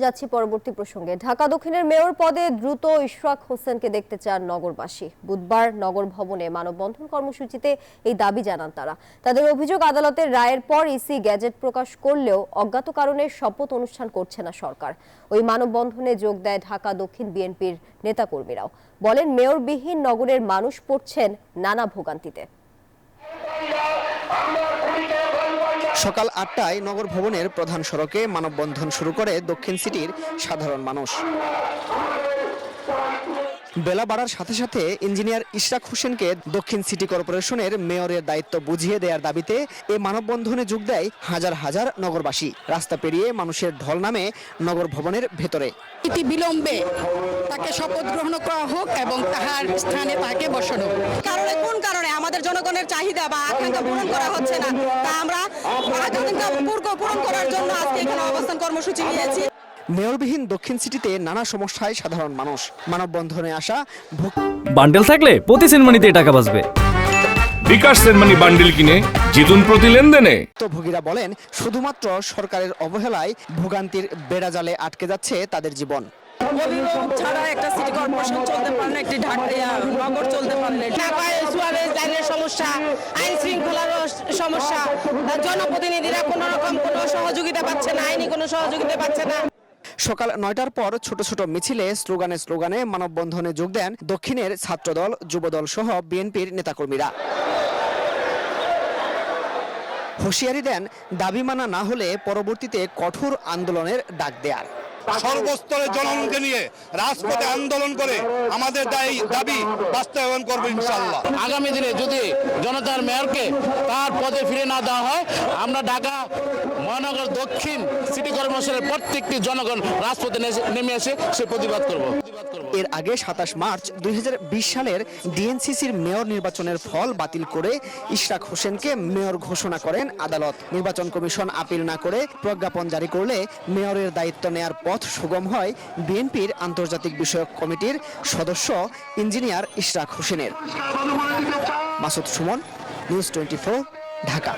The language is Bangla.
যাচ্ছি পরবর্তী প্রসঙ্গে। ঢাকা দক্ষিণের মেয়র পদে দ্রুত ইশরাক হোসেনকে দেখতে চান নগরবাসী। বুধবার নগর ভবনে মানববন্ধন কর্মসূচিতে এই দাবি জানান তারা। তাদের অভিযোগ, আদালতের রায়ের পর ইসি গ্যাজেট প্রকাশ করলেও অজ্ঞাত কারণে শপথ অনুষ্ঠান করছে না সরকার। ওই মানববন্ধনে যোগ দেয় ঢাকা দক্ষিণ বিএনপির নেতাকর্মীরাও। বলেন, মেয়রবিহীন নগরের মানুষ পড়ছেন নানা ভোগান্তিতে। সকাল ৮টায় নগর ভবনের প্রধান সড়কে মানববন্ধন শুরু করে দক্ষিণ সিটির সাধারণ মানুষ। বেলা বাড়ার সাথে সাথে ইঞ্জিনিয়ার ইশরাক হোসেনকে দক্ষিণ সিটি কর্পোরেশনের মেয়রের দায়িত্ব বুঝিয়ে দেওয়ার দাবিতে এই মানববন্ধনে যোগ দেয় হাজার হাজার নগরবাসী। রাস্তা পেরিয়ে মানুষের ঢল নামে নগর ভবনের ভেতরে। অতি বিলম্বে তাকে শপথ গ্রহণ করা হোক এবং তাহার স্থানে তাকে বসানো। কোন কারণে আমাদের জনগণের চাহিদা বা আকাঙ্ক্ষা পূরণ করা হচ্ছে না, তা আমরা আকাঙ্ক্ষা পূরণ করার জন্য আজকে এখানে অবস্থান কর্মসূচি নিয়েছি। মেয়রবিহীন দক্ষিণ সিটিতে নানা সমস্যায় সাধারণ মানুষ। মানববন্ধনে আসা বান্ডেল থাকলে প্রতি সেনমানিতে টাকা বাঁচবে। বিকাশ সেনমানি বান্ডেল কিনে জিতুন প্রতি লেনদেনে। ভোগীরা বলেন, শুধুমাত্র সরকারের অবহেলায় ভোগান্তির বেড়াজালে আটকে যাচ্ছে তাদের জীবন। অভিভাবক ছাড়া একটা সিটি কর্পোরেশন চলতে পারে না, একটি নগর চলতে পারলে লাইনের সমস্যা, আইন শৃঙ্খলার সমস্যা, জনপ্রতিনিধিরা কোনো রকম কোনো সহযোগিতা পাচ্ছে না, আইনি কোনো সহযোগিতা পাচ্ছে না। সকাল ৯টার পর ছোট ছোট মিছিলে স্লোগানে মানববন্ধনে যোগ দেন দক্ষিণের ছাত্রদল, যুবদল সহ বিএনপির নেতাকর্মীরা। হুঁশিয়ারি দেন, দাবি মানা না হলে পরবর্তীতে কঠোর আন্দোলনের ডাক দেয়ার। সর্বস্তরের জনগণকে নিয়ে রাজপথে আন্দোলন করে আমাদের দাবি বাস্তবায়ন করবো ইনশাআল্লাহ। আগামী দিনে যদি জনতার মেয়রকে তার পদে ফিরে না দেওয়া হয়, আমরা ঢাকা মহানগর দক্ষিণ সিটি কর্পোরেশনের প্রত্যেকটি জনগণ রাজপথে নেমে এসে সে প্রতিবাদ করব। এর আগে ২৭ মার্চ ২০২০ সালের ডিএনসিসির মেয়র নির্বাচনের ফল বাতিল করে ইশরাক হোসেনকে মেয়র ঘোষণা করেন আদালত। নির্বাচন কমিশন আপিল না করে প্রজ্ঞাপন জারি করলে মেয়রের দায়িত্ব নেয়ার পথ সুগম হয় বিএনপির আন্তর্জাতিক বিষয়ক কমিটির সদস্য ইঞ্জিনিয়ার ইশরাক হোসেনের। মাসুদ সুমন, নিউজ 24, ঢাকা।